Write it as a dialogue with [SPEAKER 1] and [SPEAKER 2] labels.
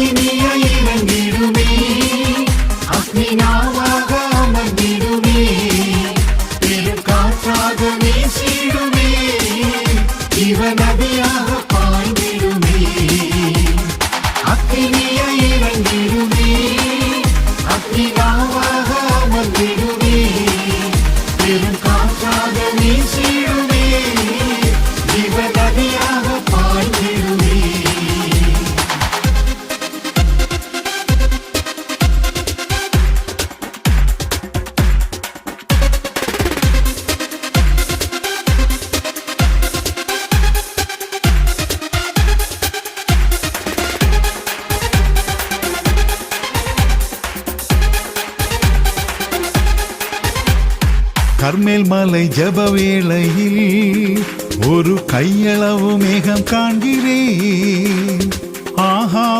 [SPEAKER 1] அக்கினியை இறங்கிடுமே, அக்னிநாவாக அமர்ந்திடுமே, பெரும் காற்றாக வீசிடுமே, ஜீவ நதியாக பாய்ந்திடுமே. அக்கினியை இறங்கிடுமே, அக்னிநாவாக அமர்ந்திடுமே, பெரும் காற்றாக வீசிடுமே, ஜீவ நதியாக பாய்ந்திடுமே. கர்மேல் மலை ஜப வேளையில் ஒரு கையளவு மேகம் காண்கிறேன். ஆஹா